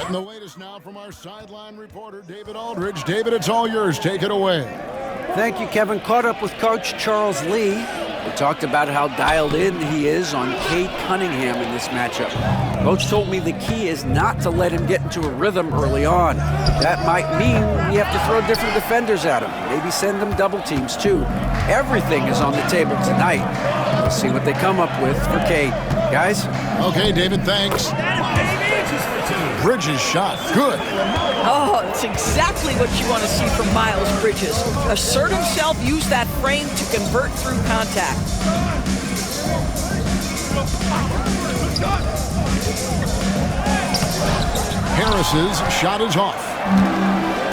Getting the latest now from our sideline reporter, David Aldridge. David, it's all yours. Take it away. Thank you, Kevin. Caught up with Coach Charles Lee. We talked about how dialed in he is on Cade Cunningham in this matchup. Coach told me the key is not to let him get into a rhythm early on. That might mean we have to throw different defenders at him. Maybe send them double teams, too. Everything is on the table tonight. We'll see what they come up with for Cade. Guys? Okay, David, thanks. Bridges shot. Good. Oh, it's exactly what you want to see from Miles Bridges. Assert himself, use that frame to convert through contact. Harris's shot is off.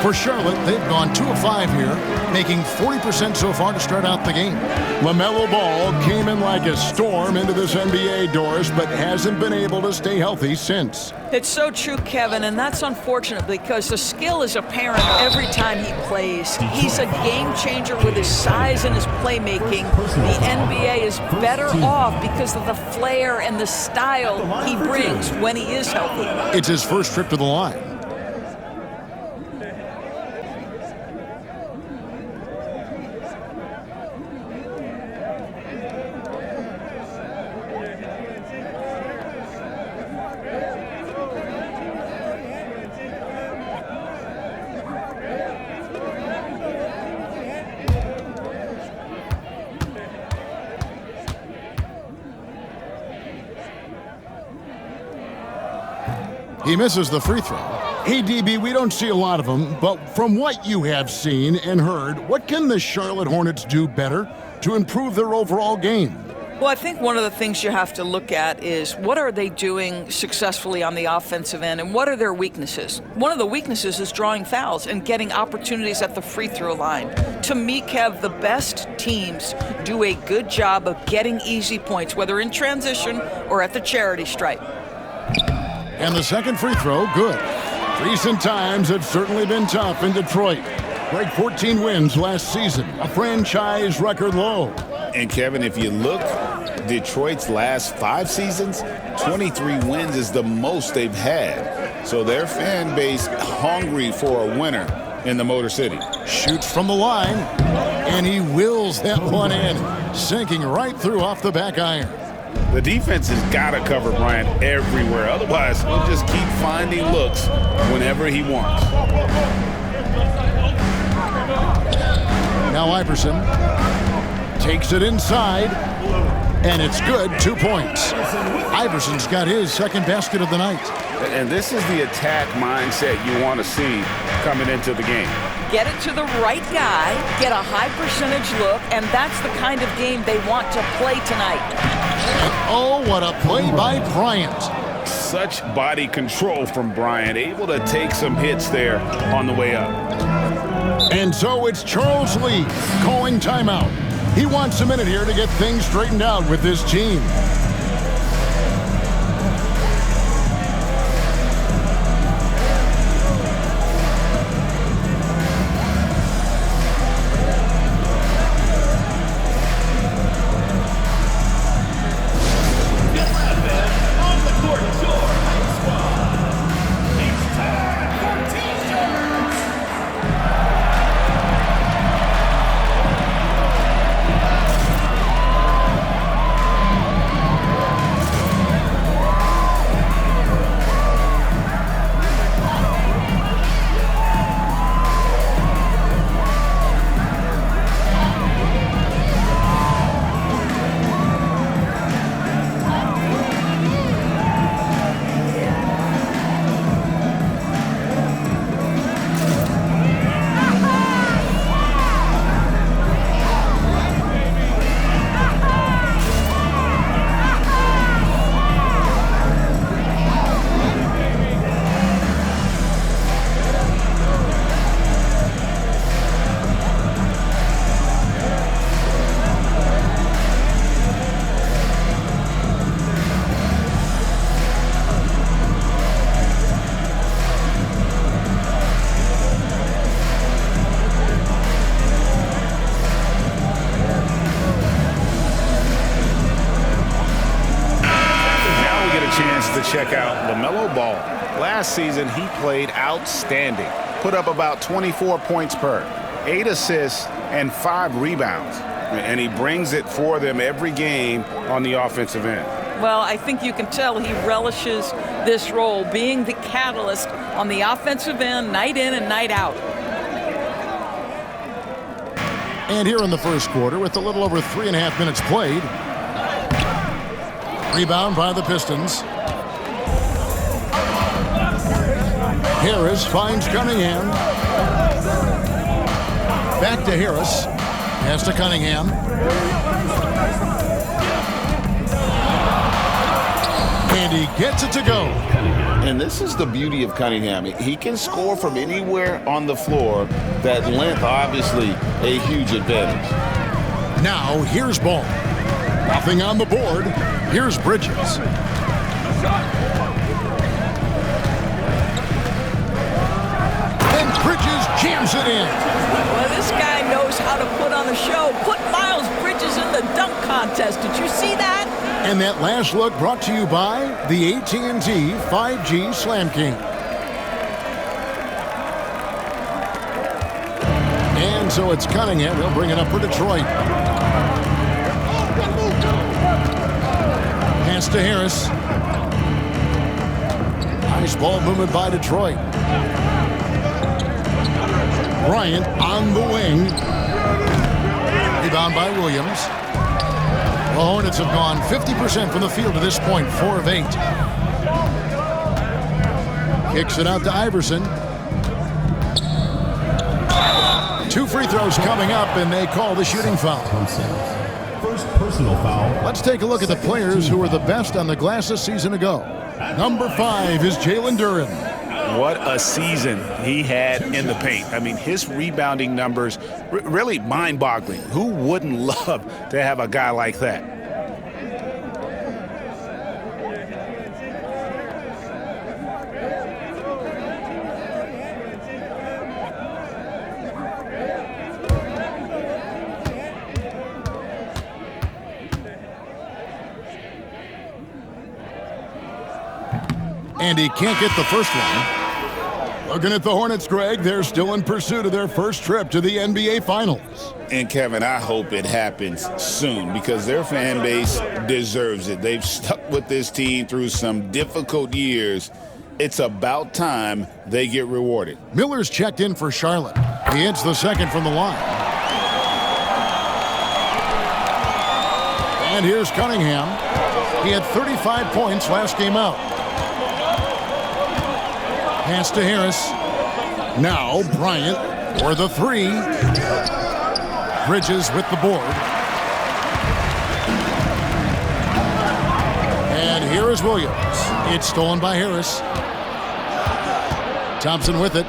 For Charlotte, they've gone 2 of 5 here, making 40% so far to start out the game. LaMelo Ball came in like a storm into this NBA, Doris, but hasn't been able to stay healthy since. It's so true, Kevin, and that's unfortunate because the skill is apparent every time he plays. He's a game changer with his size and his playmaking. The NBA is better off because of the flair and the style he brings when he is healthy. It's his first trip to the line. He misses the free throw. Hey, DB, we don't see a lot of them, but from what you have seen and heard, what can the Charlotte Hornets do better to improve their overall game? Well, I think one of the things you have to look at is what are they doing successfully on the offensive end and what are their weaknesses? One of the weaknesses is drawing fouls and getting opportunities at the free throw line. To me, Kev, the best teams do a good job of getting easy points, whether in transition or at the charity stripe. And the second free throw, good. Recent times have certainly been tough in Detroit. Break 14 wins last season, a franchise record low. And Kevin, if you look, Detroit's last 5 seasons, 23 wins is the most they've had. So their fan base hungry for a winner in the Motor City. Shoots from the line, and he wills that one in, sinking right through off the back iron. The defense has got to cover Bryant everywhere. Otherwise, he'll just keep finding looks whenever he wants. Now Iverson takes it inside, and it's good. 2 points. Iverson's got his second basket of the night. And this is the attack mindset you want to see coming into the game. Get it to the right guy, get a high percentage look, and that's the kind of game they want to play tonight. And oh, what a play by Bryant. Such body control from Bryant, able to take some hits there on the way up. And so it's Charles Lee calling timeout. He wants a minute here to get things straightened out with this team. last season, he played outstanding. Put up about 24 points per, 8 assists, and 5 rebounds. And he brings it for them every game on the offensive end. Well, I think you can tell he relishes this role, being the catalyst on the offensive end, night in and night out. And here in the first quarter, with a little over 3.5 minutes played. Rebound by the Pistons. Harris finds Cunningham. Back to Harris. Pass to Cunningham. And he gets it to go. And this is the beauty of Cunningham. He can score from anywhere on the floor. That length, obviously, a huge advantage. Now, here's Ball. Nothing on the board. Here's Bridges. And Bridges jams it in. Well, this guy knows how to put on a show. Put Miles Bridges in the dunk contest. Did you see that? And that last look brought to you by the AT&T 5G Slam King. And so it's Cunningham. He'll bring it up for Detroit. Pass to Harris. Nice ball movement by Detroit. Bryant on the wing. Rebound by Williams. The Hornets have gone 50% from the field to this point, 4 of 8. Kicks it out to Iverson. 2 free throws coming up, and they call the shooting foul. First personal foul. Let's take a look at the players who were the best on the glass a season ago. Number 5 is Jalen Duren. What a season he had in the paint. I mean, his rebounding numbers, really mind-boggling. Who wouldn't love to have a guy like that? And he can't get the first one. Looking at the Hornets, Greg, they're still in pursuit of their first trip to the NBA Finals. And, Kevin, I hope it happens soon because their fan base deserves it. They've stuck with this team through some difficult years. It's about time they get rewarded. Miller's checked in for Charlotte. He hits the second from the line. And here's Cunningham. He had 35 points last game out. Pass to Harris. Now Bryant for the 3. Bridges with the board. And here is Williams. It's stolen by Harris. Thompson with it.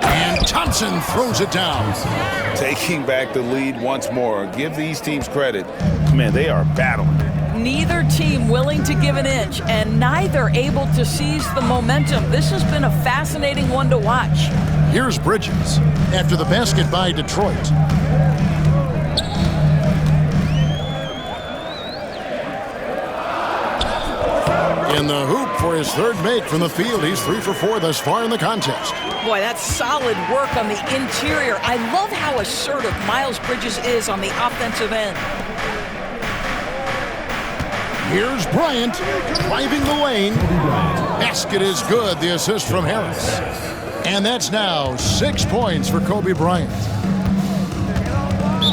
And Thompson throws it down. Taking back the lead once more. Give these teams credit. Man, they are battling. Neither team willing to give an inch, and neither able to seize the momentum. This has been a fascinating one to watch. Here's Bridges after the basket by Detroit. In the hoop for his third make from the field. He's 3 for 4 thus far in the contest. Boy, that's solid work on the interior. I love how assertive Miles Bridges is on the offensive end. Here's Bryant driving the lane. Basket is good. The assist from Harris. And that's now 6 points for Kobe Bryant.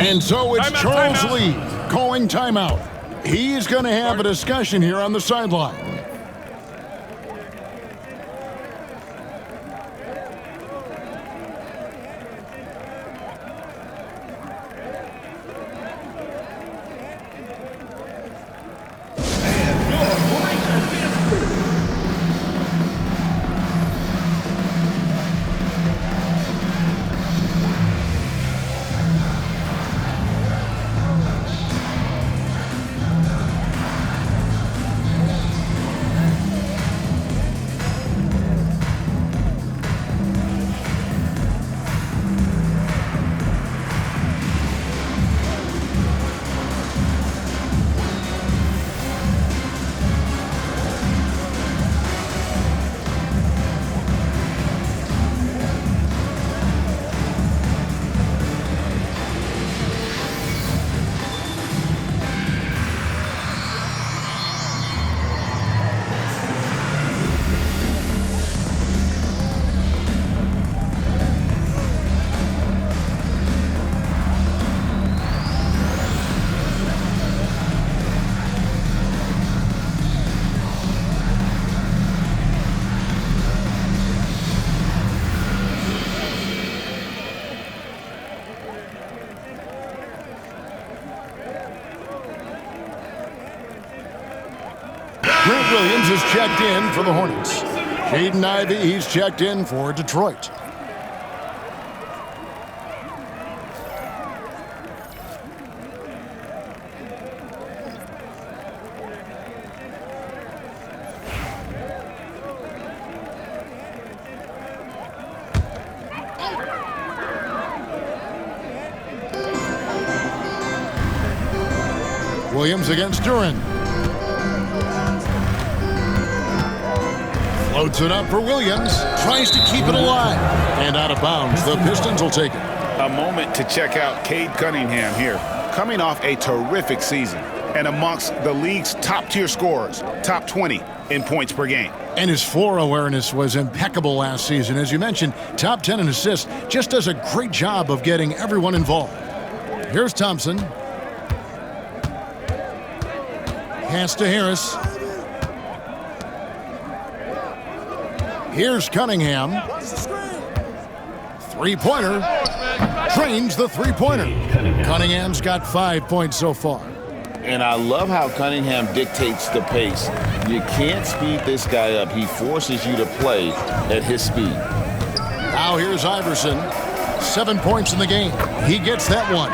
And so it's Charles Lee calling timeout. He's going to have a discussion here on the sideline. Williams is checked in for the Hornets. Jaden Ivey, he's checked in for Detroit. Williams against Duren. Floats it up for Williams. Tries to keep it alive. And out of bounds. The Pistons will take it. A moment to check out Cade Cunningham here. Coming off a terrific season and amongst the league's top-tier scorers, top 20 in points per game. And his floor awareness was impeccable last season. As you mentioned, top 10 in assists. Just does a great job of getting everyone involved. Here's Thompson. Pass to Harris. Here's Cunningham. Three-pointer. Drains the three-pointer. Cunningham's got 5 points so far. And I love how Cunningham dictates the pace. You can't speed this guy up. He forces you to play at his speed. Now here's Iverson. 7 points in the game. He gets that one.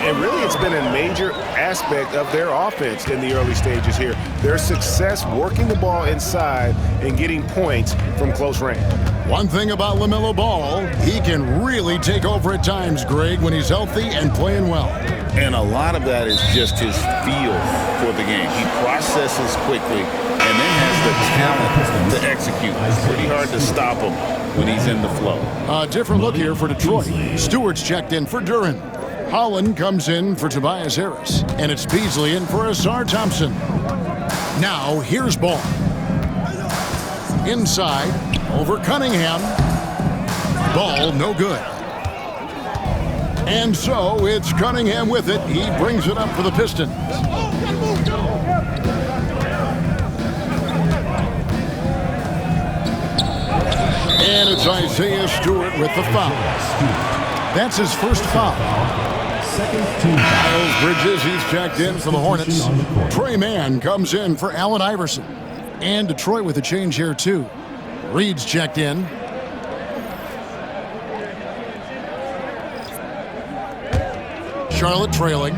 And really, it's been a major aspect of their offense in the early stages here. Their success working the ball inside and getting points from close range. One thing about LaMelo Ball, he can really take over at times, Greg, when he's healthy and playing well. And a lot of that is just his feel for the game. He processes quickly and then has the talent to execute. It's pretty hard to stop him when he's in the flow. A different look here for Detroit. Stewart's checked in for Duren. Holland comes in for Tobias Harris. And it's Beasley in for Asar Thompson. Now here's Ball. Inside, over Cunningham. Ball no good. And so it's Cunningham with it. He brings it up for the Pistons. And it's Isaiah Stewart with the foul. That's his first foul. Miles Bridges, he's checked in for the Hornets. Trey Mann comes in for Allen Iverson. And Detroit with a change here, too. Reed's checked in. Charlotte trailing.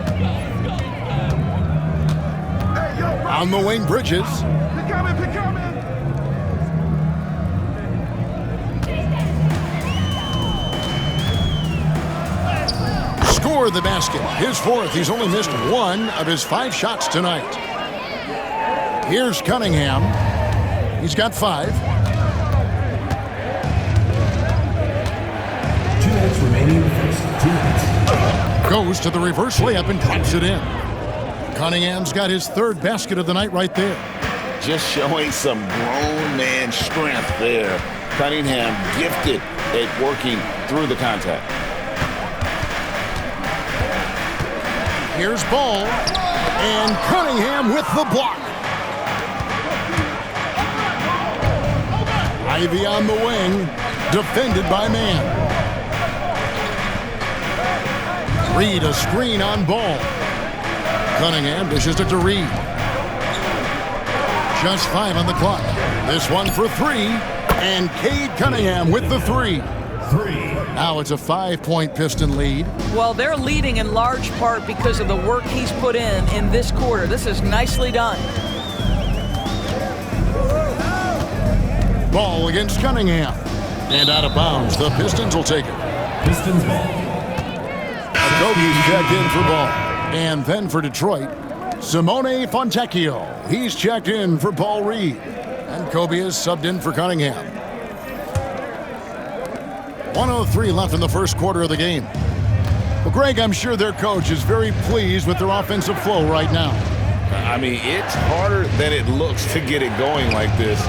On the wing, Bridges. Score the basket. His fourth. He's only missed one of his 5 shots tonight. Here's Cunningham. He's got 5. 2 minutes remaining. 2 minutes. Goes to the reverse layup and drops it in. Cunningham's got his 3rd basket of the night right there. Just showing some grown man strength there. Cunningham gifted at working through the contact. Here's Ball. And Cunningham with the block. Ivy on the wing. Defended by Mann. Reed a screen on Ball. Cunningham dishes it to Reed. Just 5 on the clock. This one for 3. And Cade Cunningham with the 3. Now it's a 5-point Piston lead. Well, they're leading in large part because of the work he's put in this quarter. This is nicely done. Ball against Cunningham. And out of bounds. The Pistons will take it. Pistons ball. Kobe's checked in for Ball. And then for Detroit, Simone Fontecchio. He's checked in for Paul Reed. And Kobe is subbed in for Cunningham. 1:03 left in the first quarter of the game. Well, Greg, I'm sure their coach is very pleased with their offensive flow right now. I mean, it's harder than it looks to get it going like this.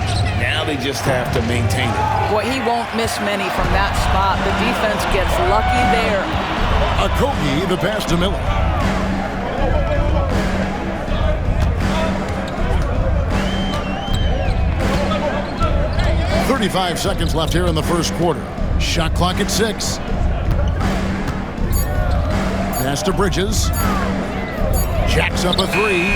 Now they just have to maintain it. Boy, he won't miss many from that spot. The defense gets lucky there. Okogie, the pass to Miller. .35 seconds left here in the first quarter. Shot clock at 6. Pass to Bridges. Jacks up a 3.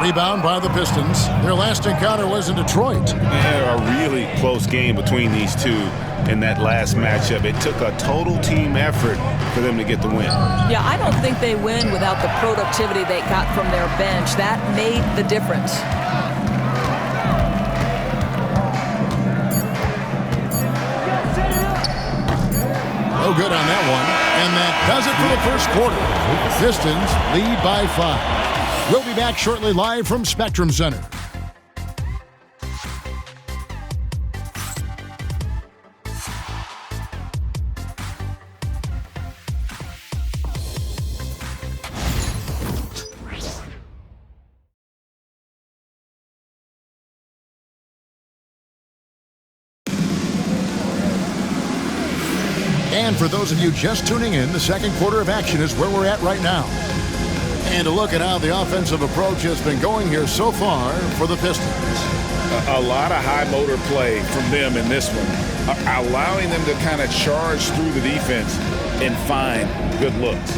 Rebound by the Pistons. Their last encounter was in Detroit. A really close game between these two in that last matchup. It took a total team effort for them to get the win. Yeah, I don't think they win without the productivity they got from their bench. That made the difference. No good on that one. And that does it for the first quarter. Pistons lead by 5. We'll be back shortly live from Spectrum Center. And for those of you just tuning in, the second quarter of action is where we're at right now. And a look at how the offensive approach has been going here so far for the Pistons. A lot of high motor play from them in this one, allowing them to kind of charge through the defense and find good looks.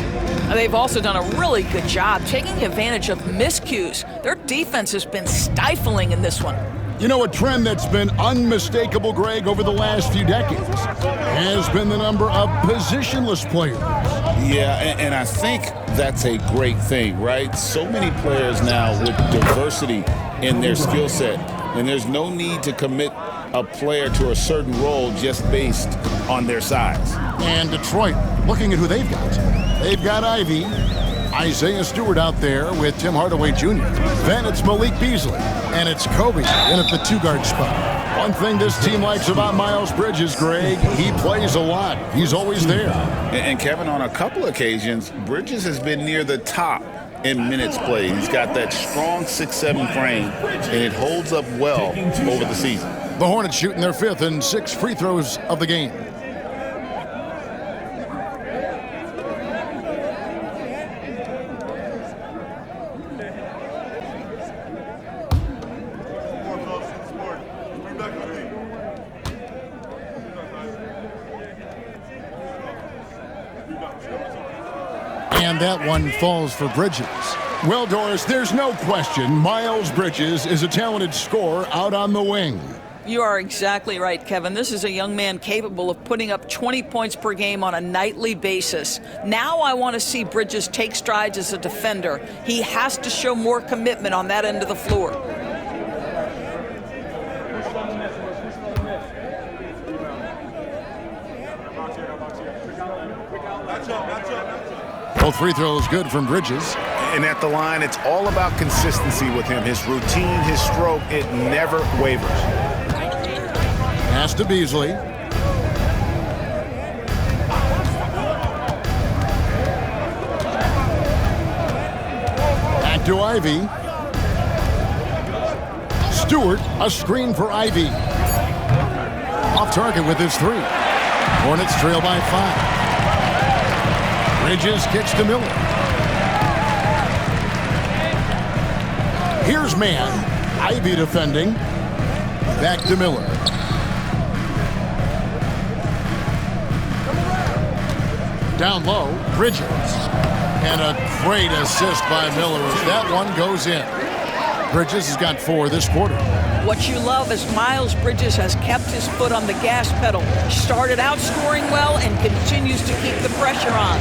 They've also done a really good job taking advantage of miscues. Their defense has been stifling in this one. You know, a trend that's been unmistakable, Greg, over the last few decades has been the number of positionless players. Yeah, and I think that's a great thing, right? So many players now with diversity in their skill set, and there's no need to commit a player to a certain role just based on their size. And Detroit, looking at who they've got. They've got Ivy, Isaiah Stewart out there with Tim Hardaway Jr. Then it's Malik Beasley, and it's Kobe in at the 2-guard spot. One thing this team likes about Miles Bridges, Greg, he plays a lot. He's always there. And Kevin, on a couple occasions, Bridges has been near the top in minutes played. He's got that strong 6'7" frame, and it holds up well over the season. The Hornets shooting their 5th and 6th free throws of the game. And that one falls for Bridges. Well, Doris, there's no question Miles Bridges is a talented scorer out on the wing. You are exactly right, Kevin. This is a young man capable of putting up 20 points per game on a nightly basis. Now I want to see Bridges take strides as a defender. He has to show more commitment on that end of the floor. Both free throws good from Bridges. And at the line, it's all about consistency with him. His routine, his stroke, it never wavers. Pass to Beasley. Back to Ivy. Stewart, a screen for Ivy. Off target with his 3. Hornets trail by 5. Bridges kicks to Miller. Here's man. Ivy defending. Back to Miller. Down low, Bridges. And a great assist by Miller as that one goes in. Bridges has got 4 this quarter. What you love is Miles Bridges has kept his foot on the gas pedal. Started out scoring well and continues to keep the pressure on.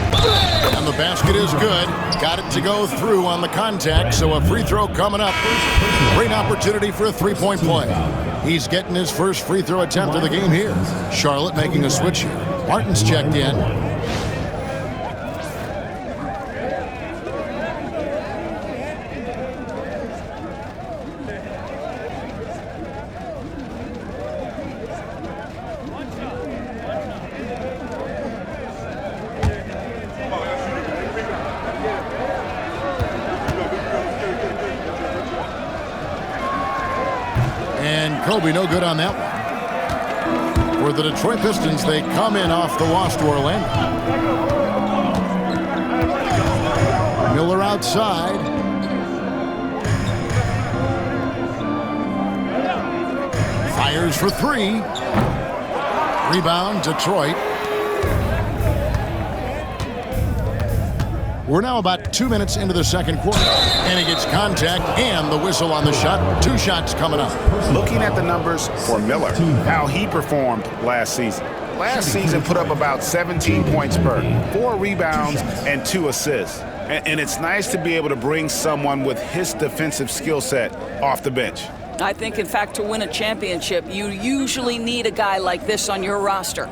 And the basket is good. Got it to go through on the contact, so a free throw coming up. Great opportunity for a 3-point play. He's getting his first free throw attempt of the game here. Charlotte making a switch here. Martin's checked in. Kobe, no good on that one. For the Detroit Pistons, they come in off the loss to Orlando. Miller outside. Fires for 3. Rebound, Detroit. We're now about 2 minutes into the second quarter, and he gets contact and the whistle on the shot. 2 shots coming up. Looking at the numbers for Miller, how he performed last season. Last season put up about 17 points per, 4 rebounds, and 2 assists. And it's nice to be able to bring someone with his defensive skill set off the bench. I think, in fact, to win a championship, you usually need a guy like this on your roster.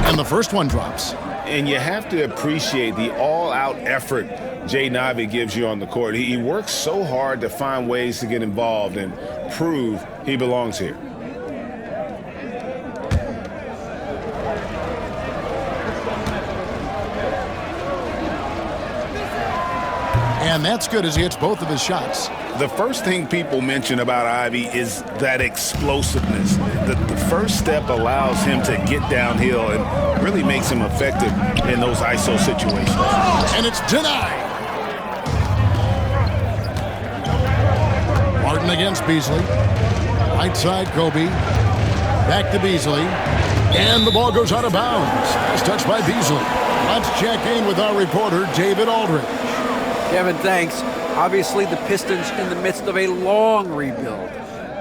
And the first one drops. And you have to appreciate the all-out effort Jay Navi gives you on the court. He works so hard to find ways to get involved and prove he belongs here. And that's good as he hits both of his shots. The first thing people mention about Ivey is that explosiveness. The first step allows him to get downhill and really makes him effective in those ISO situations. And it's denied. Martin against Beasley. Right side, Kobe. Back to Beasley. And the ball goes out of bounds. Nice touch by Beasley. Let's check in with our reporter, David Aldridge. Kevin, thanks. Obviously, the Pistons in the midst of a long rebuild.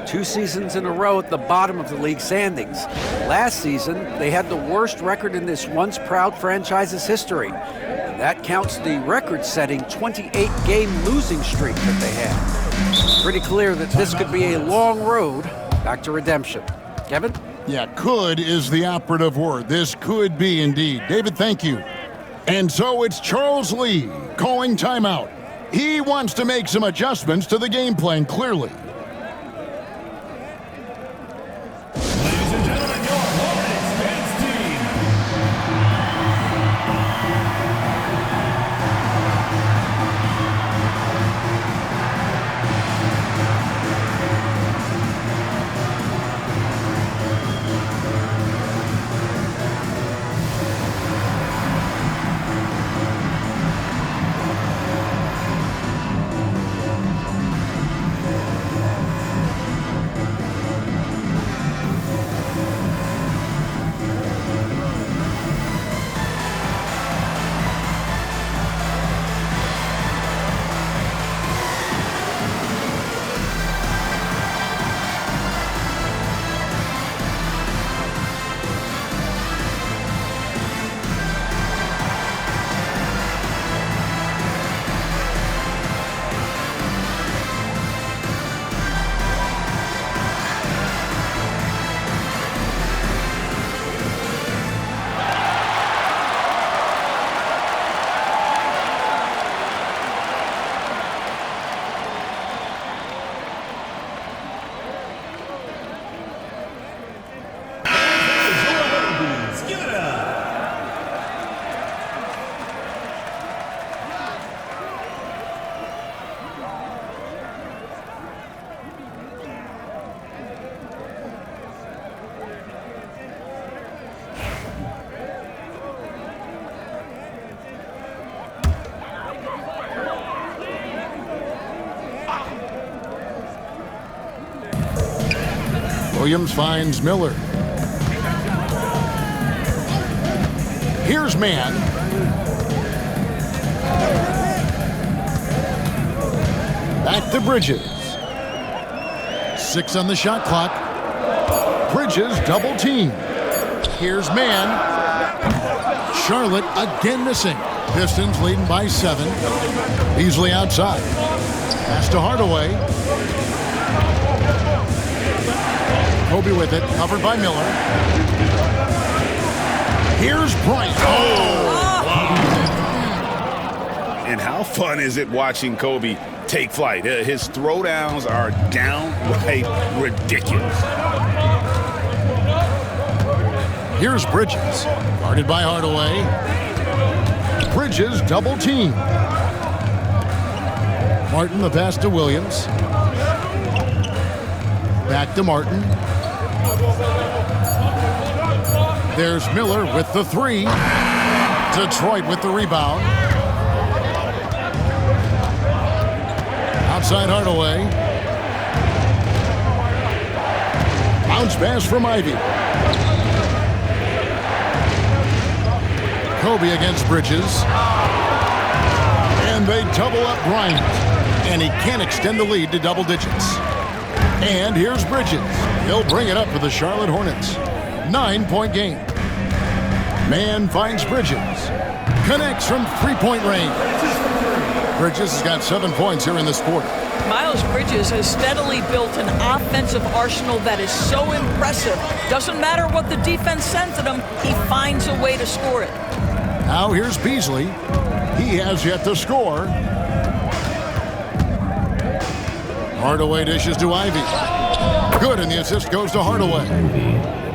2 seasons in a row at the bottom of the league standings. Last season, they had the worst record in this once proud franchise's history. And that counts the record-setting 28-game losing streak that they had. Pretty clear that this could be a long road back to redemption. Kevin? Yeah, could is the operative word. This could be indeed. David, thank you. And so it's Charles Lee calling timeout. He wants to make some adjustments to the game plan, clearly. Ladies and gentlemen, your Hornets dance team. Williams finds Miller. Here's man. Back to Bridges. 6 on the shot clock. Bridges double team. Here's man. Charlotte again missing. Pistons leading by 7. Beasley outside. Pass to Hardaway. Kobe with it, covered by Miller. Here's Bryant. And how fun is it watching Kobe take flight? His throwdowns are downright ridiculous. Here's Bridges, guarded by Hardaway. Bridges double team. Martin the pass to Williams. Back to Martin. There's Miller with the 3. Detroit with the rebound. Outside Hardaway. Bounce pass from Ivy. Kobe against Bridges. And they double up Bryant. And he can't extend the lead to double digits. And here's Bridges. He'll bring it up for the Charlotte Hornets. 9-point game. Man finds Bridges. Connects from three-point range. Bridges has got 7 points here in this quarter. Miles Bridges has steadily built an offensive arsenal that is so impressive. Doesn't matter what the defense sends at him, he finds a way to score it. Now here's Beasley. He has yet to score. Hardaway dishes to Ivy. Good, and the assist goes to Hardaway.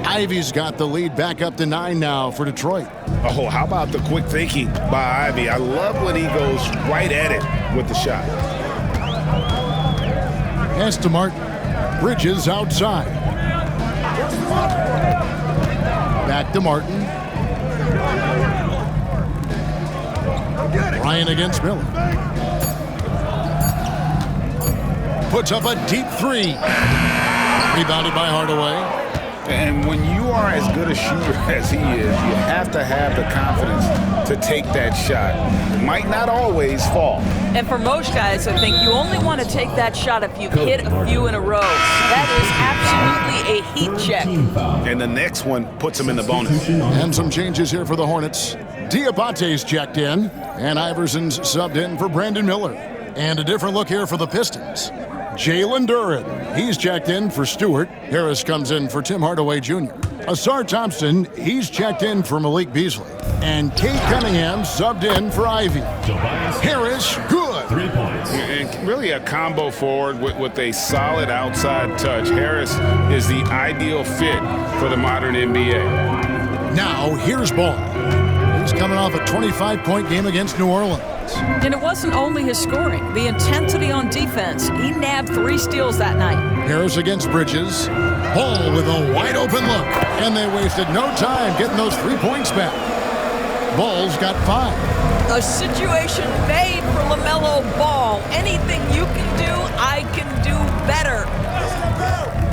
Ivy's got the lead back up to 9 now for Detroit. Oh, how about the quick thinking by Ivy? I love when he goes right at it with the shot. Pass to Martin. Bridges outside. Back to Martin. Bryant against Miller. Puts up a deep three. Rebounded by Hardaway. And when you are as good a shooter as he is, you have to have the confidence to take that shot. It might not always fall. And for most guys, I think you only want to take that shot if you've hit a few in a row. That is absolutely a heat check. And the next one puts him in the bonus. And some changes here for the Hornets. Diabate's checked in, and Iverson's subbed in for Brandon Miller. And a different look here for the Pistons. Jalen Duren, he's checked in for Stewart. Harris comes in for Tim Hardaway Jr. Asar Thompson, he's checked in for Malik Beasley. And Cade Cunningham subbed in for Ivy. Harris, good. 3 points. And really a combo forward with a solid outside touch. Harris is the ideal fit for the modern NBA. Now, here's Ball. He's coming off a 25-point game against New Orleans. And it wasn't only his scoring. The intensity on defense. He nabbed 3 steals that night. Harris against Bridges. Ball with a wide-open look. And they wasted no time getting those 3 points back. Ball's got 5. A situation made for LaMelo Ball. Anything you can do, I can do better.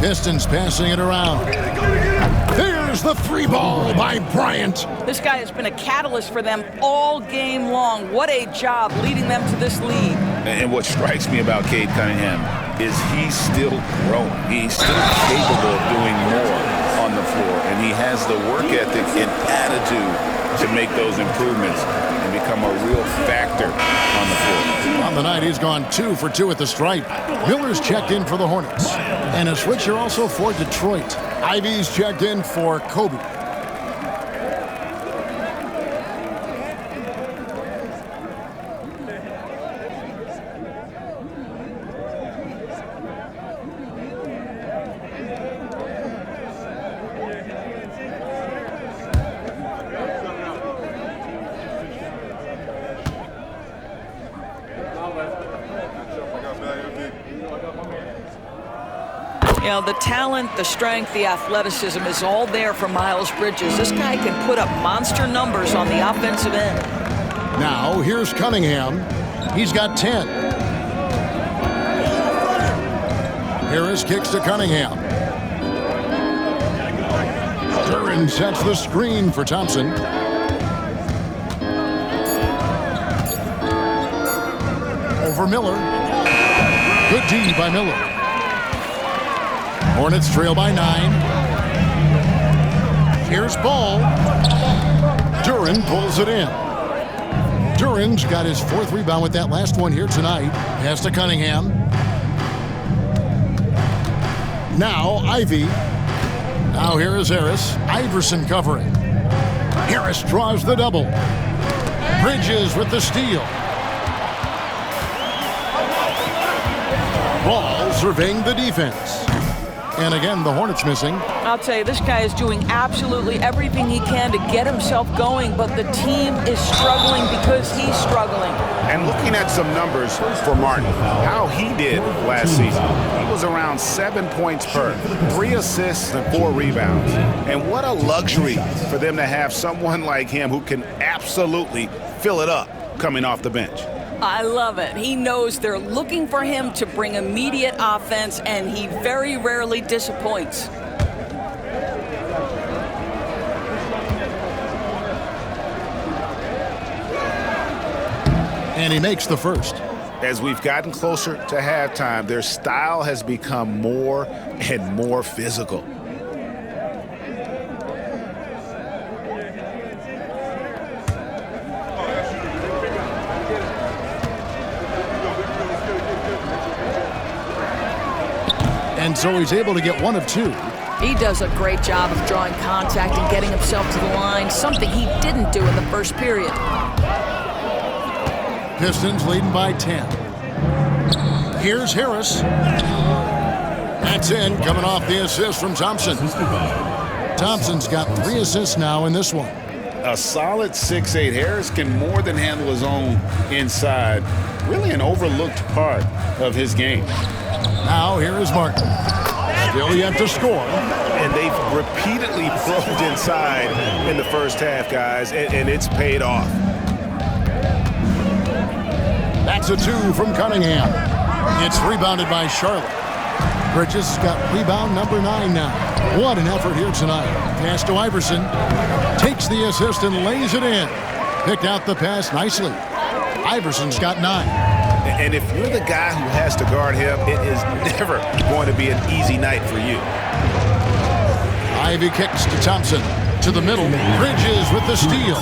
Pistons passing it around. There's the 3 ball by Bryant. This guy has been a catalyst for them all game long. What a job leading them to this lead. And what strikes me about Cade Cunningham is he's still growing. He's still capable of doing more on the floor. And he has the work ethic and attitude to make those improvements and become a real factor on the floor. On the night, he's gone 2 for 2 at the stripe. Miller's checked in for the Hornets. And a switcher also for Detroit. Ivy's checked in for Kobe. You know, the talent, the strength, the athleticism is all there for Miles Bridges. This guy can put up monster numbers on the offensive end. Now, here's Cunningham. He's got 10. Harris kicks to Cunningham. Duren sets the screen for Thompson. Over Miller. Good D by Miller. Hornets trail by 9. Here's Ball. Duren pulls it in. Duren's got his 4th rebound with that last one here tonight. Pass to Cunningham. Now Ivy. Now here is Harris. Iverson covering. Harris draws the double. Bridges with the steal. Ball surveying the defense. And again, the Hornets missing. I'll tell you, this guy is doing absolutely everything he can to get himself going, but the team is struggling because he's struggling. And looking at some numbers for Martin, how he did last season, he was around 7 points per, 3 assists and 4 rebounds. And what a luxury for them to have someone like him who can absolutely fill it up coming off the bench. I love it. He knows they're looking for him to bring immediate offense, and he very rarely disappoints. And he makes the first. As we've gotten closer to halftime, their style has become more and more physical. And so he's able to get one of two. He does a great job of drawing contact and getting himself to the line, something he didn't do in the first period. Pistons leading by 10. Here's Harris. That's in, coming off the assist from Thompson. Thompson's got 3 assists now in this one. A solid 6'8". Harris can more than handle his own inside. Really an overlooked part of his game. Now here is Martin. Still yet to score. And they've repeatedly probed inside in the first half, guys, and it's paid off. That's a 2 from Cunningham. It's rebounded by Charlotte. Bridges has got rebound number 9 now. What an effort here tonight. Pass to Iverson. Takes the assist and lays it in. Picked out the pass nicely. Iverson's got 9. And if you're the guy who has to guard him, it is never going to be an easy night for you. Ivy kicks to Thompson. To the middle. Bridges with the steal.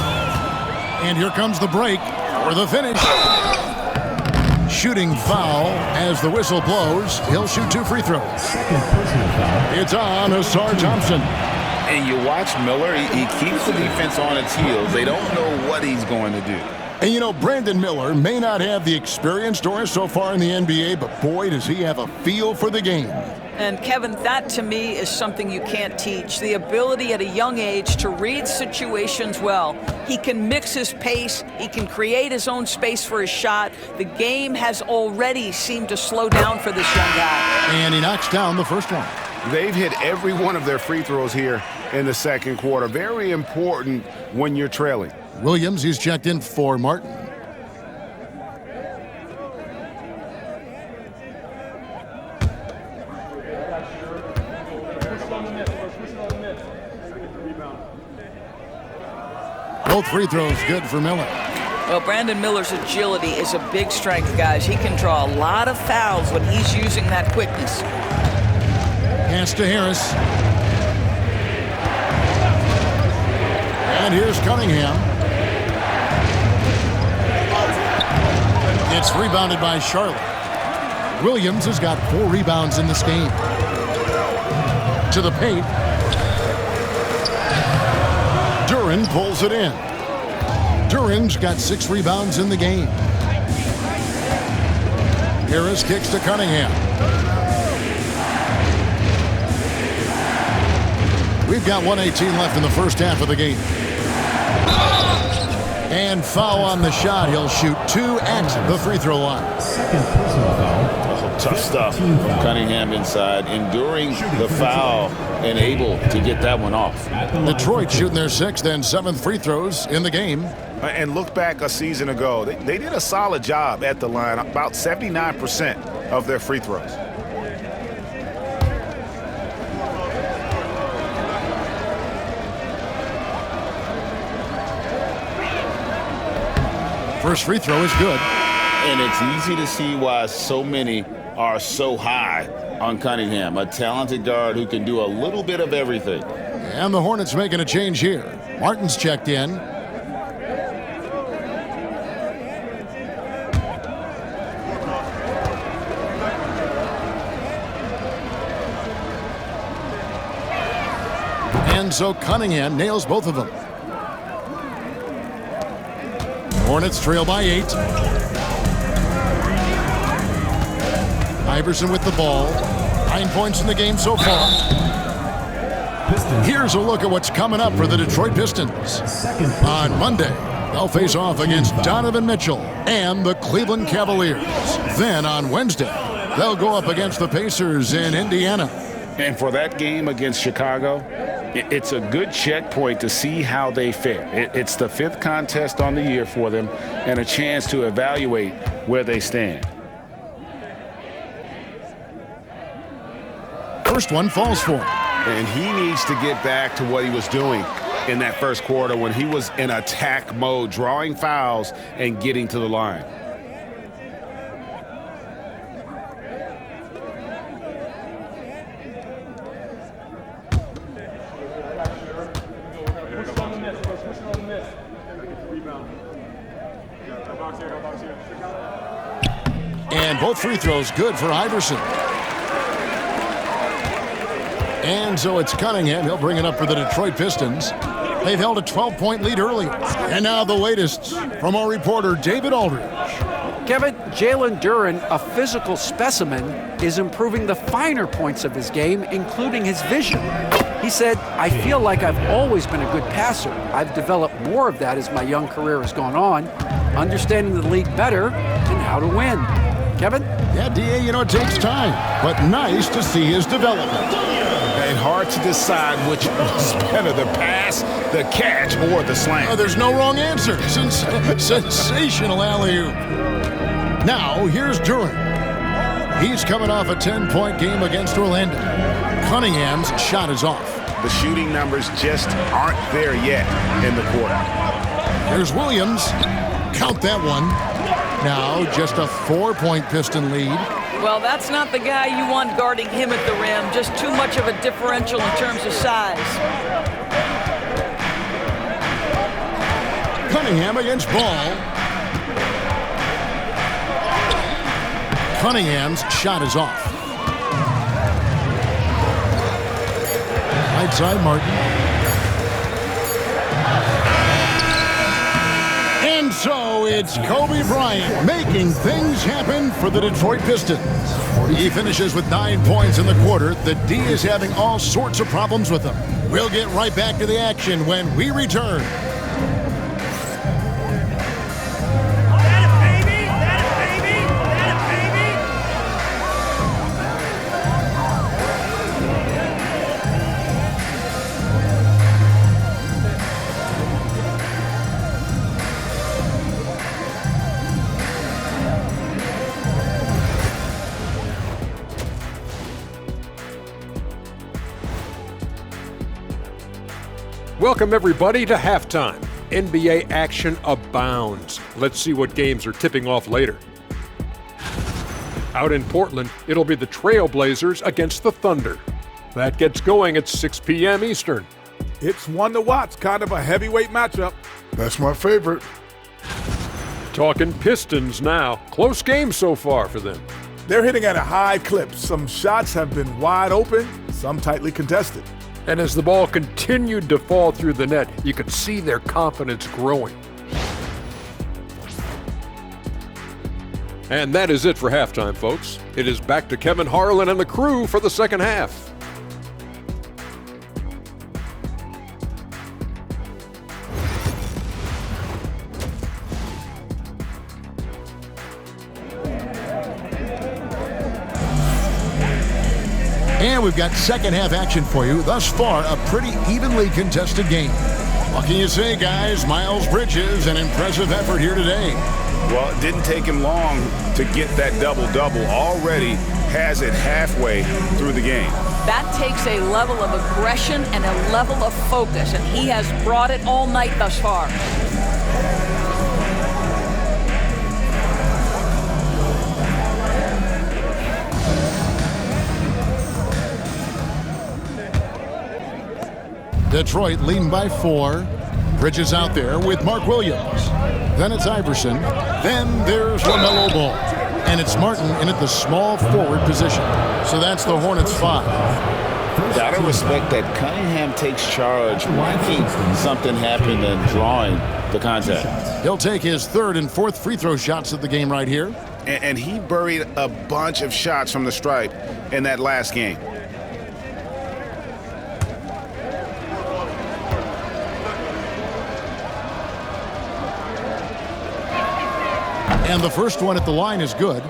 And here comes the break for the finish. Shooting foul as the whistle blows. He'll shoot 2 free throws. It's on Ausar Thompson. And you watch Miller, he keeps the defense on its heels. They don't know what he's going to do. And you know, Brandon Miller may not have the experience, Doris, so far in the NBA, but boy, does he have a feel for the game. And Kevin, that to me is something you can't teach. The ability at a young age to read situations well. He can mix his pace. He can create his own space for his shot. The game has already seemed to slow down for this young guy. And he knocks down the first one. They've hit every one of their free throws here in the second quarter. Very important when you're trailing. Williams, he's checked in for Martin. Both free throws good for Miller. Well, Brandon Miller's agility is a big strength, guys. He can draw a lot of fouls when he's using that quickness. Pass to Harris. And here's Cunningham. It's rebounded by Charlotte. Williams has got 4 rebounds in this game. To the paint. Duren pulls it in. Duren's got 6 rebounds in the game. Harris kicks to Cunningham. We've got 1:18 left in the first half of the game. And foul on the shot. He'll shoot 2 at the free throw line. Tough stuff from Cunningham inside, enduring the foul and able to get that one off. Detroit shooting their 6th and 7th free throws in the game. And look back a season ago. They did a solid job at the line, about 79% of their free throws. First free throw is good. And it's easy to see why so many are so high on Cunningham, a talented guard who can do a little bit of everything. And the Hornets making a change here. Martin's checked in. And so Cunningham nails both of them. Hornets trail by 8. Iverson with the ball. 9 points in the game so far. Here's a look at what's coming up for the Detroit Pistons. On Monday, they'll face off against Donovan Mitchell and the Cleveland Cavaliers. Then on Wednesday, they'll go up against the Pacers in Indiana. And for that game against Chicago, it's a good checkpoint to see how they fare. It's the 5th contest on the year for them and a chance to evaluate where they stand. First one falls for him. And he needs to get back to what he was doing in that first quarter when he was in attack mode, drawing fouls and getting to the line. And both free throws good for Iverson. And so it's Cunningham. He'll bring it up for the Detroit Pistons. They've held a 12-point lead early. And now the latest from our reporter, David Aldridge. Kevin, Jalen Duren, a physical specimen, is improving the finer points of his game, including his vision. He said, "I feel like I've always been a good passer. I've developed more of that as my young career has gone on, understanding the league better and how to win." Kevin? Yeah, D.A., it takes time, but nice to see his development. And hard to decide which was better, the pass, the catch, or the slam. Oh, there's no wrong answer. Sensational alley-oop. Now, here's Duren. He's coming off a 10-point game against Orlando. Cunningham's shot is off. The shooting numbers just aren't there yet in the quarter. Here's Williams. Count that one. Now, just a 4-point Piston lead. Well, that's not the guy you want guarding him at the rim. Just too much of a differential in terms of size. Cunningham against Ball. Cunningham's shot is off. Right side, Martin. And so it's Kobe Bryant making things happen for the Detroit Pistons. He finishes with 9 points in the quarter. The D is having all sorts of problems with him. We'll get right back to the action when we return. Welcome, everybody, to Halftime. NBA action abounds. Let's see what games are tipping off later. Out in Portland, it'll be the Trailblazers against the Thunder. That gets going at 6 p.m. Eastern. It's one to watch, kind of a heavyweight matchup. That's my favorite. Talking Pistons now. Close game so far for them. They're hitting at a high clip. Some shots have been wide open, some tightly contested. And as the ball continued to fall through the net, you could see their confidence growing. And that is it for halftime, folks. It is back to Kevin Harlan and the crew for the second half. And we've got second half action for you. Thus far, a pretty evenly contested game. What can you say, guys? Miles Bridges, an impressive effort here today. Well, it didn't take him long to get that double-double. Already has it halfway through the game. That takes a level of aggression and a level of focus, and he has brought it all night thus far. Detroit leading by 4. Bridges out there with Mark Williams. Then it's Iverson. Then there's LaMelo Ball. And it's Martin in at the small forward position. So that's the Hornets 5. Gotta respect that Cunningham takes charge, making something happen and drawing the contact. He'll take his third and fourth free throw shots of the game right here. And he buried a bunch of shots from the stripe in that last game. And the first one at the line is good.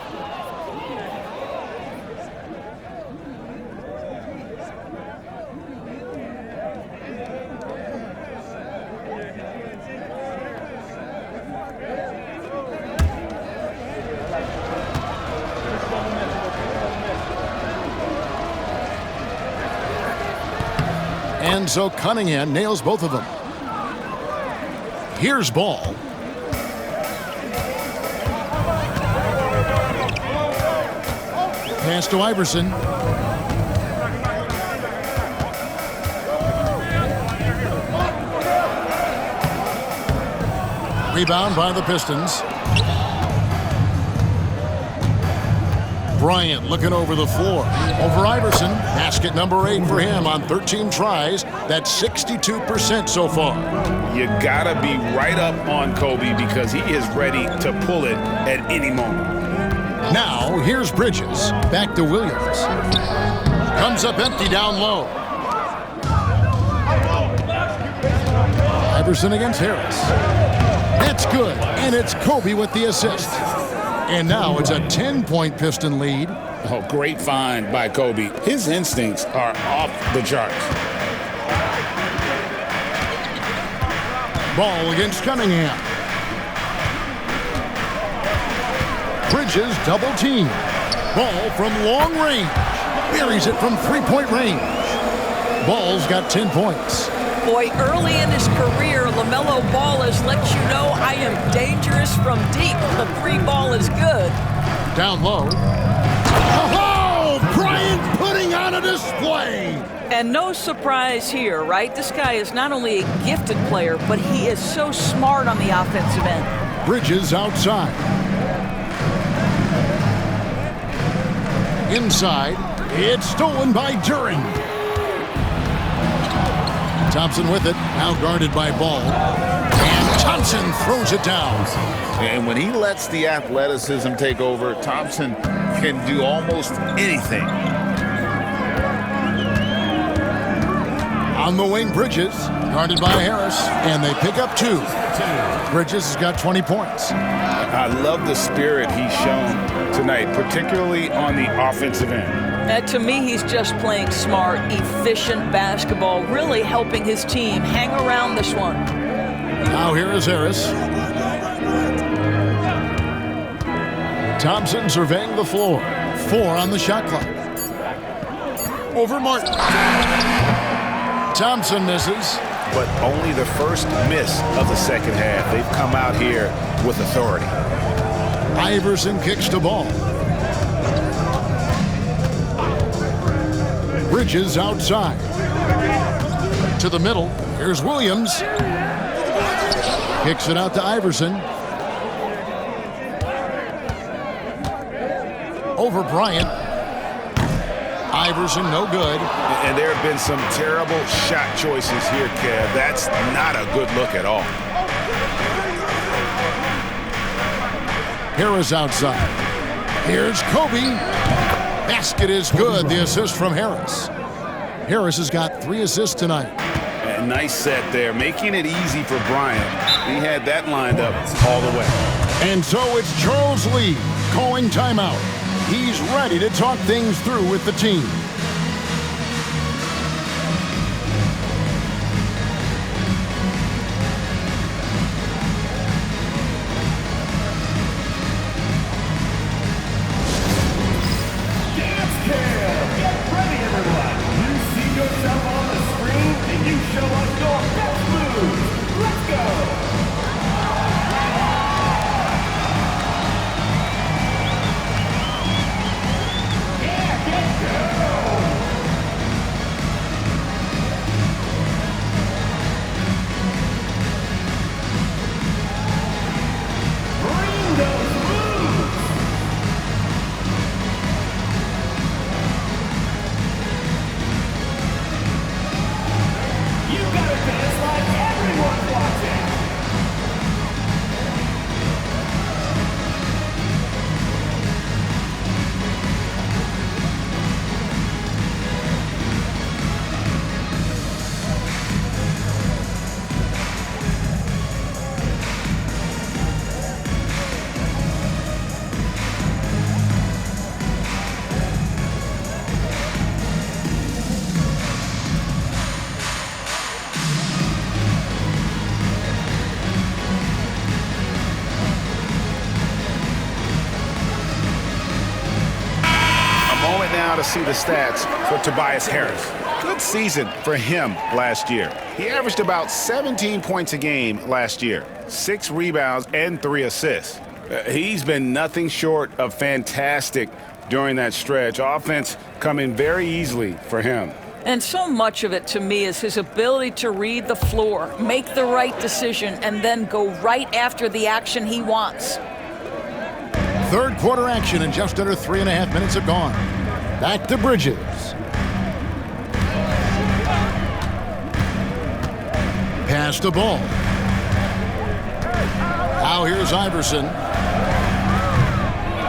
And so Cunningham nails both of them. Here's Ball. Pass to Iverson. Rebound by the Pistons. Bryant looking over the floor. Over Iverson. Basket number 8 for him on 13 tries. That's 62% so far. You gotta be right up on Kobe because he is ready to pull it at any moment. Now, here's Bridges. Back to Williams. Comes up empty down low. Iverson against Harris. That's good, and it's Kobe with the assist. And now it's a 10-point Piston lead. Oh, great find by Kobe. His instincts are off the charts. Ball against Cunningham. Bridges double team. Ball from long range. Buries it from 3-point range. Ball's got 10 points. Boy, early in his career, LaMelo Ball has let you know I am dangerous from deep. The 3 ball is good. Down low. Oh, Bryant putting on a display. And no surprise here, right? This guy is not only a gifted player, but he is so smart on the offensive end. Bridges outside. Inside. It's stolen by Duren. Thompson with it, now guarded by Ball. And Thompson throws it down. And when he lets the athleticism take over, Thompson can do almost anything. On the wing, Bridges, guarded by Harris, and they pick up 2. Bridges has got 20 points. I love the spirit he's shown tonight, particularly on the offensive end. To me, he's just playing smart, efficient basketball, really helping his team hang around this one. Now here is Harris. Thompson surveying the floor. 4 on the shot clock. Over Martin. Thompson misses. But only the first miss of the second half. They've come out here with authority. Iverson kicks the ball. Bridges outside. To the middle. Here's Williams. Kicks it out to Iverson. Over Bryant. Iverson, no good. And there have been some terrible shot choices here, Kev. That's not a good look at all. Harris outside. Here's Kobe. Basket is good. The assist from Harris. Harris has got 3 assists tonight. And nice set there, making it easy for Bryant. He had that lined up all the way. And so it's Charles Lee calling timeout. He's ready to talk things through with the team. Now to see the stats for Tobias Harris. Good season for him last year. He averaged about 17 points a game last year. 6 rebounds, and 3 assists. He's been nothing short of fantastic during that stretch. Offense coming very easily for him. And so much of it, to me, is his ability to read the floor, make the right decision, and then go right after the action he wants. Third quarter action, and just under 3.5 minutes have gone. Back to Bridges. Pass the ball. Now here's Iverson.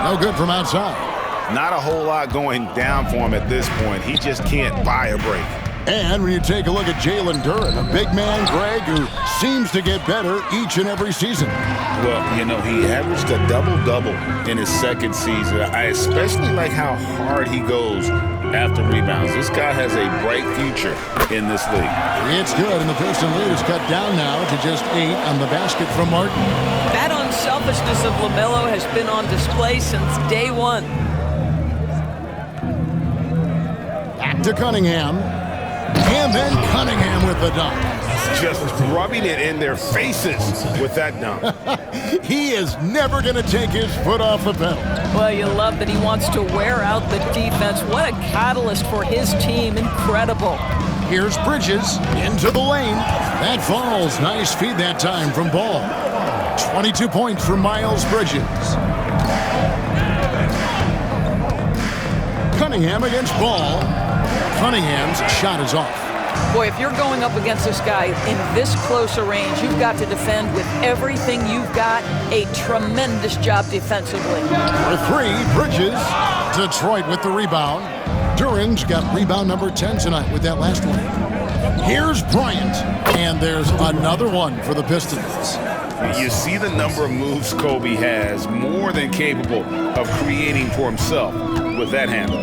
No good from outside. Not a whole lot going down for him at this point. He just can't buy a break. And when you take a look at Jalen Duren, a big man, Greg, who seems to get better each and every season. Well, you know, he averaged a double-double in his second season. I especially like how hard he goes after rebounds. This guy has a bright future in this league. It's good, and the Pistons lead is cut down now to just 8 on the basket from Martin. That unselfishness of LaMelo has been on display since day one. Back to Cunningham. And then Cunningham with the dunk. Just rubbing it in their faces with that dunk. He is never going to take his foot off the pedal. Well, you love that he wants to wear out the defense. What a catalyst for his team. Incredible. Here's Bridges into the lane. That falls. Nice feed that time from Ball. 22 points for Miles Bridges. Cunningham against Ball. Cunningham's shot is off. Boy, if you're going up against this guy in this close a range, you've got to defend with everything you've got. A tremendous job defensively. For 3, Bridges. Detroit with the rebound. Duren's got rebound number 10 tonight with that last one. Here's Bryant. And there's another one for the Pistons. You see the number of moves Kobe has, more than capable of creating for himself with that handle.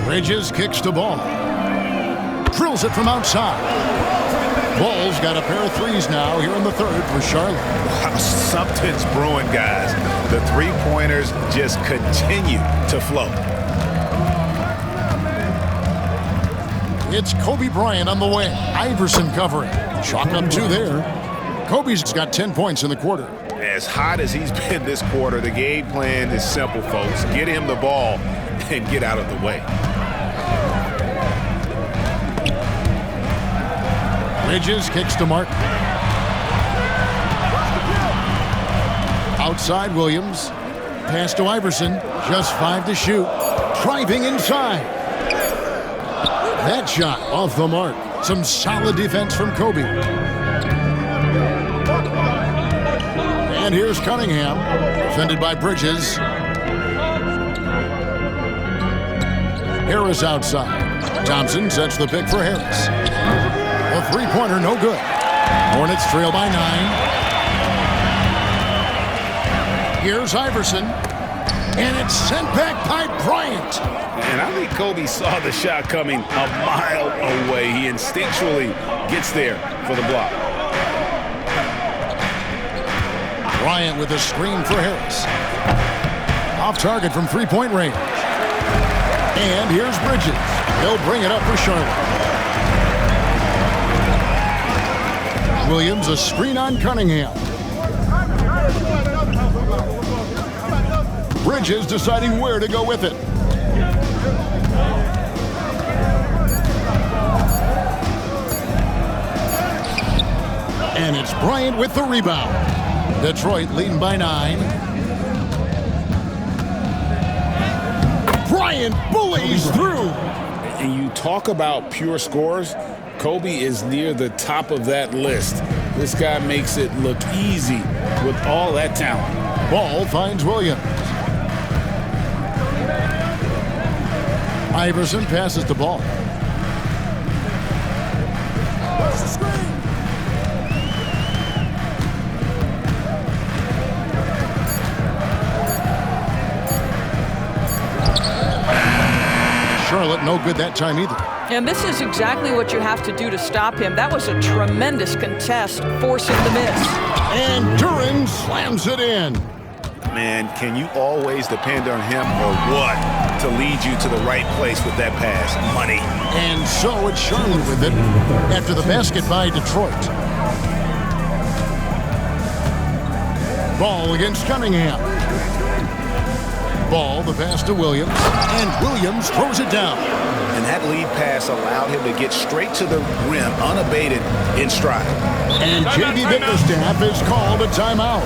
Bridges kicks the ball. Drills it from outside. Ball's got a pair of threes now here in the third for Charlotte. Wow, something's brewing, guys. The three-pointers just continue to flow. It's Kobe Bryant on the way. Iverson covering. Chalk up 2 there. Kobe's got 10 points in the quarter. As hot as he's been this quarter, the game plan is simple, folks. Get him the ball and get out of the way. Bridges kicks to Martin. Outside Williams. Pass to Iverson. Just 5 to shoot. Driving inside. That shot off the mark. Some solid defense from Kobe. And here's Cunningham. Defended by Bridges. Harris outside. Thompson sets the pick for Harris. A three-pointer, no good. Hornets trail by 9. Here's Iverson. And it's sent back by Bryant. And I think Kobe saw the shot coming a mile away. He instinctually gets there for the block. Bryant with a screen for Harris. Off target from three-point range. And here's Bridges. He'll bring it up for Charlotte. Williams, a screen on Cunningham. Bridges deciding where to go with it. And it's Bryant with the rebound. Detroit leading by 9. Bryant bullies through. And you talk about pure scores, Kobe is near the top of that list. This guy makes it look easy with all that talent. Ball finds Williams. Iverson passes the ball. Charlotte no good that time either. And this is exactly what you have to do to stop him. That was a tremendous contest, forcing the miss. And Duren slams it in. Man, can you always depend on him or what to lead you to the right place with that pass? Money. And so it's Charlotte with it after the basket by Detroit. Ball against Cunningham. Ball, the pass to Williams, and Williams throws it down. And that lead pass allowed him to get straight to the rim, unabated, in stride. And J.B. Bickerstaff is called a timeout.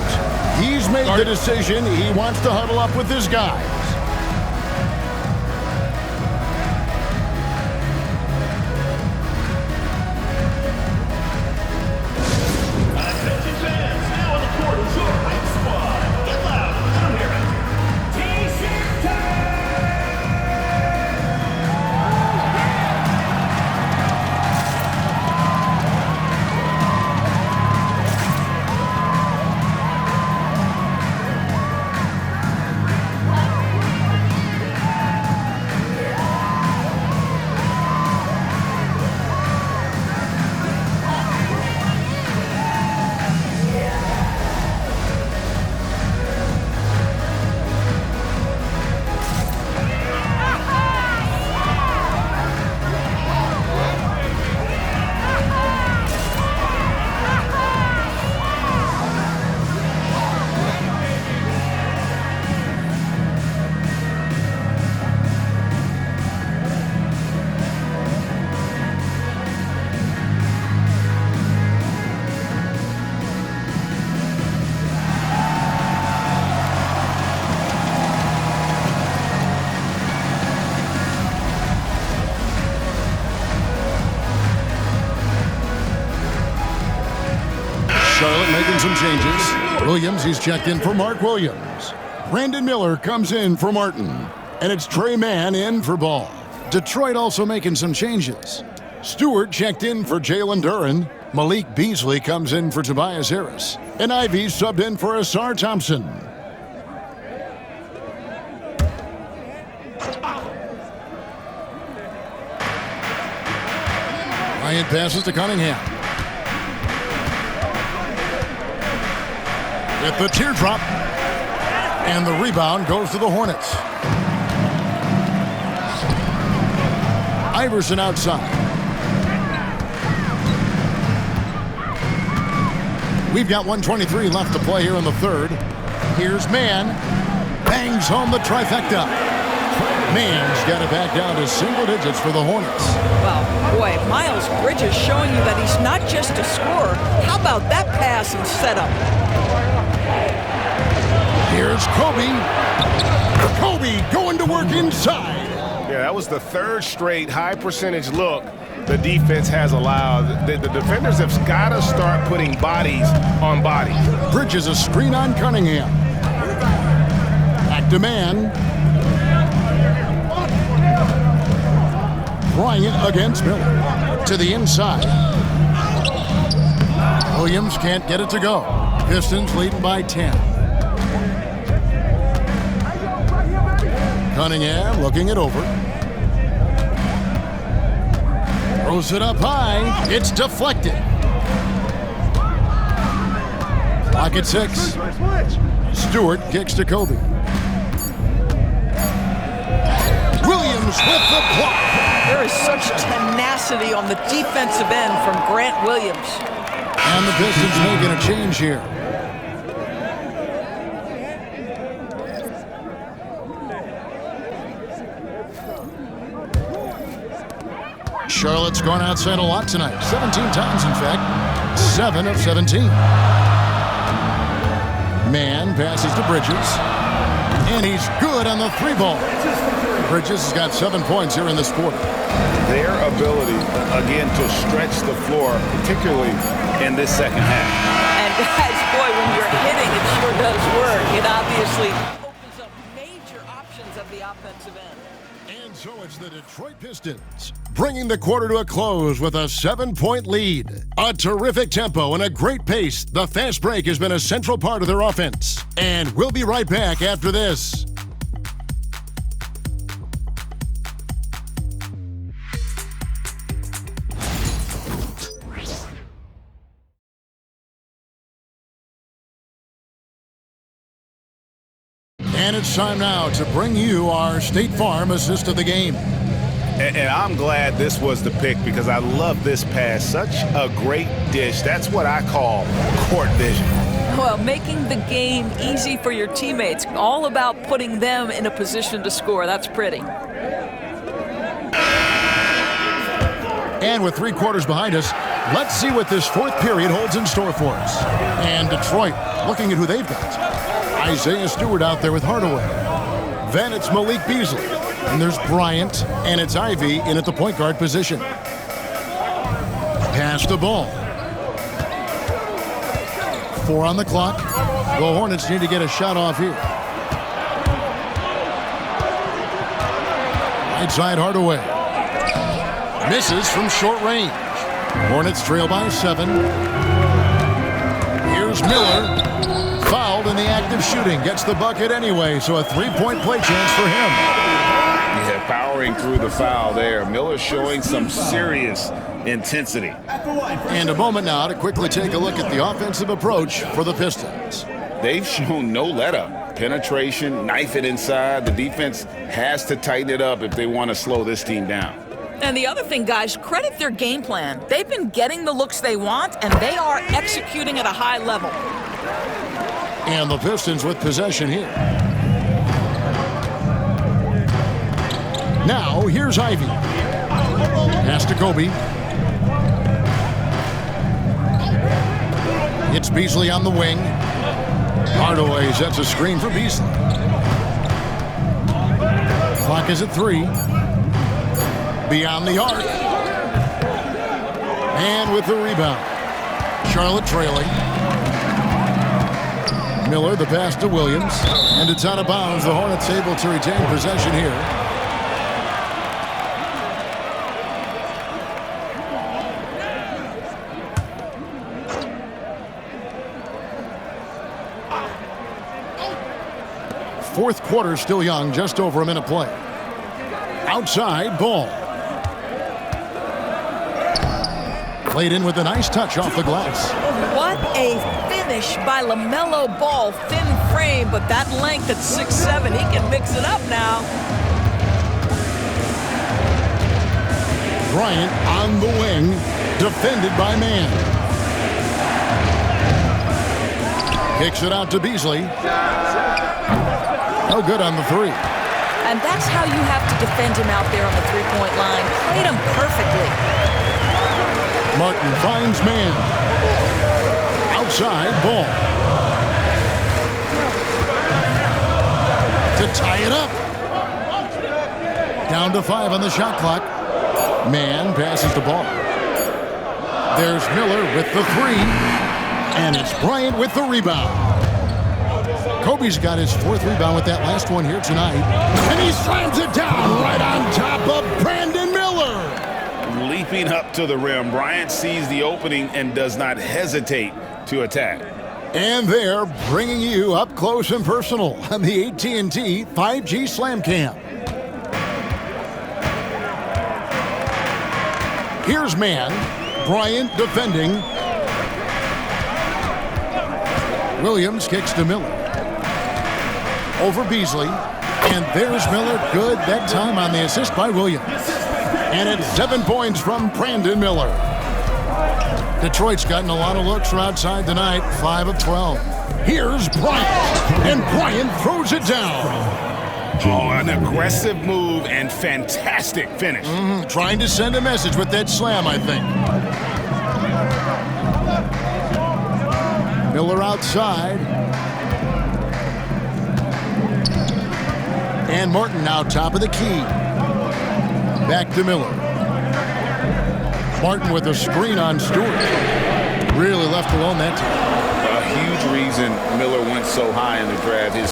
He's made the decision. He wants to huddle up with his guys. Charlotte making some changes. Williams, he's checked in for Mark Williams. Brandon Miller comes in for Martin. And it's Trey Mann in for Ball. Detroit also making some changes. Stewart checked in for Jalen Duren. Malik Beasley comes in for Tobias Harris. And Ivy subbed in for Asar Thompson. Bryant passes to Cunningham. With the teardrop. And the rebound goes to the Hornets. Iverson outside. We've got 1:23 left to play here in the third. Here's Mann. Bangs home the trifecta. Mann's got it back down to single digits for the Hornets. Well, boy, Miles Bridges showing you that he's not just a scorer. How about that pass and setup? Here's Kobe. Kobe going to work inside. Yeah, that was the third straight high percentage look the defense has allowed. The defenders have got to start putting bodies on bodies. Bridges a screen on Cunningham. Back to Mann. Bryant against Miller. To the inside. Williams can't get it to go. Pistons leading by 10. Cunningham looking it over. Throws it up high. It's deflected. Clock at 6. Stewart kicks to Kobe. Williams with the block. There is such tenacity on the defensive end from Grant Williams. And the Pistons making a change here. Charlotte's gone outside a lot tonight. 17 times, in fact. 7 of 17. Mann passes to Bridges. And he's good on the 3-ball. Bridges has got 7 points here in this quarter. Their ability, again, to stretch the floor, particularly in this second half. And guys, boy, when you're hitting, it sure does work. It obviously opens up major options at the offensive end. And so it's the Detroit Pistons bringing the quarter to a close with a 7-point lead. A terrific tempo and a great pace. The fast break has been a central part of their offense. And we'll be right back after this. And it's time now to bring you our State Farm assist of the game. And I'm glad this was the pick because I love this pass. Such a great dish. That's what I call court vision. Well, making the game easy for your teammates. All about putting them in a position to score. That's pretty. And with 3 quarters behind us, let's see what this 4th period holds in store for us. And Detroit, looking at who they've got. Isaiah Stewart out there with Hardaway. Then it's Malik Beasley. And there's Bryant, and it's Ivy in at the point guard position. Pass the ball. 4 on the clock. The Hornets need to get a shot off here. Right side Hardaway. Misses from short range. Hornets trail by 7. Here's Miller. Fouled in the act of shooting. Gets the bucket anyway, so a 3-point play chance for him. Yeah, powering through the foul there. Miller showing some serious intensity. And a moment now to quickly take a look at the offensive approach for the Pistons. They've shown no let-up. Penetration, knife it inside. The defense has to tighten it up if they want to slow this team down. And the other thing, guys, credit their game plan. They've been getting the looks they want, and they are executing at a high level. And the Pistons with possession here. Now, here's Ivy. Pass to Kobe. It's Beasley on the wing. Hardaway sets a screen for Beasley. Clock is at 3. Beyond the arc. And with the rebound. Charlotte trailing. Miller, the pass to Williams. And it's out of bounds. The Hornets able to retain possession here. Fourth quarter still young, just over a minute play. Outside, Ball. Played in with a nice touch off the glass. What a finish by LaMelo Ball. Thin frame, but that length at 6'7", he can mix it up now. Bryant on the wing, defended by Mann. Kicks it out to Beasley. No good on the 3. And that's how you have to defend him out there on the three-point line. Played him perfectly. Martin finds Mann. Outside, Ball. To tie it up. Down to 5 on the shot clock. Mann passes the ball. There's Miller with the 3. And it's Bryant with the rebound. Kobe's got his 4th rebound with that last one here tonight. And he slams it down right on top of Brandon Miller. Leaping up to the rim, Bryant sees the opening and does not hesitate to attack. And they're bringing you up close and personal on the AT&T 5G Slam Cam. Here's Mann. Bryant defending. Williams kicks to Miller. Over Beasley. And there's Miller. Good that time on the assist by Williams. And it's 7 points from Brandon Miller. Detroit's gotten a lot of looks from outside tonight. 5 of 12. Here's Bryant. And Bryant throws it down. Oh, an aggressive move and fantastic finish. Trying to send a message with that slam, I think. Miller outside. And Martin now top of the key. Back to Miller. Martin with a screen on Stewart. Really left alone that time. A huge reason Miller went so high in the draft. His